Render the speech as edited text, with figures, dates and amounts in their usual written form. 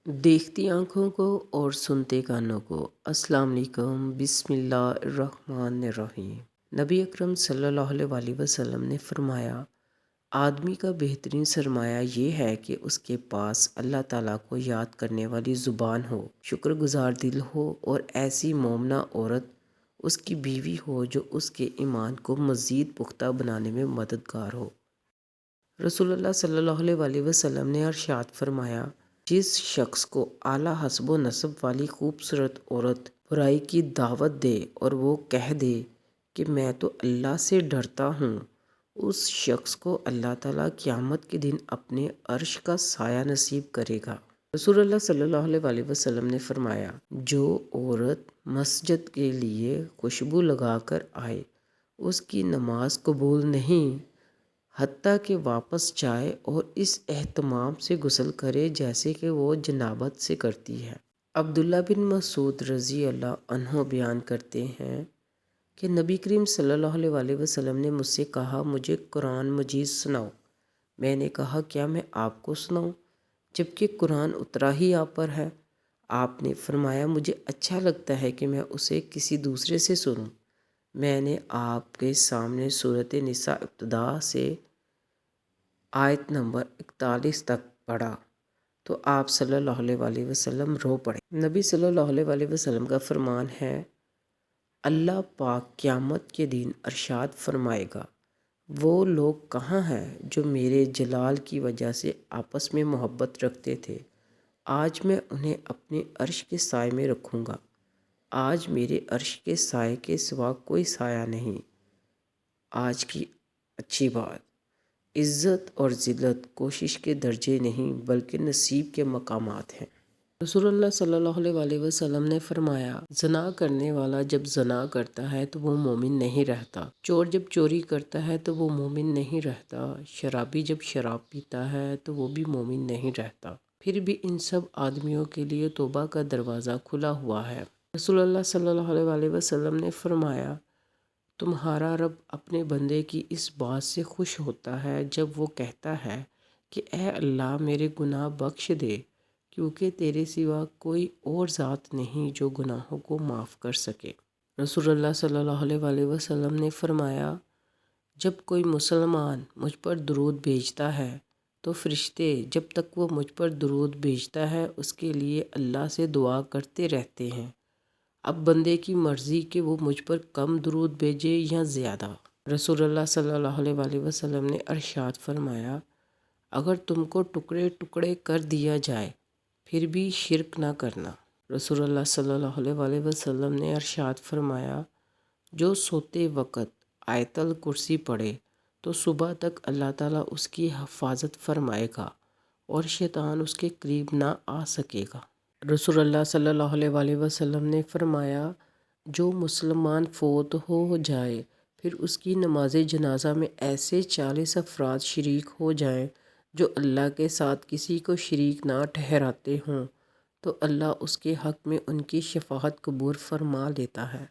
دیکھتی آنکھوں کو اور سنتے کانوں کو۔ السلام علیکم، بسم اللہ الرحمن الرحیم۔ نبی اکرم صلی اللہ علیہ وسلم نے فرمایا، آدمی کا بہترین سرمایہ یہ ہے کہ اس کے پاس اللہ تعالیٰ کو یاد کرنے والی زبان ہو، شکر گزار دل ہو اور ایسی مومنہ عورت اس کی بیوی ہو جو اس کے ایمان کو مزید پختہ بنانے میں مددگار ہو۔ رسول اللہ صلی اللہ علیہ وسلم نے ارشاد فرمایا، جس شخص کو اعلیٰ حسب و نسب والی خوبصورت عورت برائی کی دعوت دے اور وہ کہہ دے کہ میں تو اللہ سے ڈرتا ہوں، اس شخص کو اللہ تعالیٰ قیامت کے دن اپنے عرش کا سایہ نصیب کرے گا۔ رسول اللہ صلی اللہ علیہ وسلم نے فرمایا، جو عورت مسجد کے لیے خوشبو لگا کر آئے اس کی نماز قبول نہیں حتیٰ کہ واپس جائے اور اس اہتمام سے غسل کرے جیسے کہ وہ جنابت سے کرتی ہے۔ عبداللہ بن مسعود رضی اللہ عنہ بیان کرتے ہیں کہ نبی کریم صلی اللہ علیہ وسلم نے مجھ سے کہا، مجھے قرآن مجید سناؤ۔ میں نے کہا، کیا میں آپ کو سناؤں جبکہ قرآن اترا ہی آپ پر ہے؟ آپ نے فرمایا، مجھے اچھا لگتا ہے کہ میں اسے کسی دوسرے سے سنوں۔ میں نے آپ کے سامنے سورۃ نساء ابتدا سے آیت نمبر 41 تک پڑھا تو آپ صلی اللہ علیہ وسلم رو پڑے۔ نبی صلی اللہ علیہ وسلم کا فرمان ہے، اللہ پاک قیامت کے دن ارشاد فرمائے گا، وہ لوگ کہاں ہیں جو میرے جلال کی وجہ سے آپس میں محبت رکھتے تھے؟ آج میں انہیں اپنے عرش کے سائے میں رکھوں گا۔ آج میرے عرش کے سائے کے سوا کوئی سایہ نہیں۔ آج کی اچھی بات، عزت اور ذلت کوشش کے درجے نہیں بلکہ نصیب کے مقامات ہیں۔ رسول اللہ صلی اللہ علیہ وسلم نے فرمایا، زنا کرنے والا جب زنا کرتا ہے تو وہ مومن نہیں رہتا، چور جب چوری کرتا ہے تو وہ مومن نہیں رہتا، شرابی جب شراب پیتا ہے تو وہ بھی مومن نہیں رہتا۔ پھر بھی ان سب آدمیوں کے لیے توبہ کا دروازہ کھلا ہوا ہے۔ رسول اللہ صلی اللہ علیہ وسلم نے فرمایا، تمہارا رب اپنے بندے کی اس بات سے خوش ہوتا ہے جب وہ کہتا ہے کہ اے اللہ میرے گناہ بخش دے، کیونکہ تیرے سوا کوئی اور ذات نہیں جو گناہوں کو معاف کر سکے۔ رسول اللہ صلی اللہ علیہ وسلم نے فرمایا، جب کوئی مسلمان مجھ پر درود بھیجتا ہے تو فرشتے جب تک وہ مجھ پر درود بھیجتا ہے اس کے لیے اللہ سے دعا کرتے رہتے ہیں۔ اب بندے کی مرضی کہ وہ مجھ پر کم درود بھیجے یا زیادہ۔ رسول اللہ صلی اللہ علیہ وسلم نے ارشاد فرمایا، اگر تم کو ٹکڑے ٹکڑے کر دیا جائے پھر بھی شرک نہ کرنا۔ رسول اللہ صلی اللہ علیہ وسلم نے ارشاد فرمایا، جو سوتے وقت آیت الکرسی پڑھے تو صبح تک اللہ تعالیٰ اس کی حفاظت فرمائے گا اور شیطان اس کے قریب نہ آ سکے گا۔ رسول اللہ صلی اللہ علیہ وسلم نے فرمایا، جو مسلمان فوت ہو جائے پھر اس کی نماز جنازہ میں ایسے 40 افراد شریک ہو جائیں جو اللہ کے ساتھ کسی کو شریک نہ ٹھہراتے ہوں تو اللہ اس کے حق میں ان کی شفاعت قبول فرما لیتا ہے۔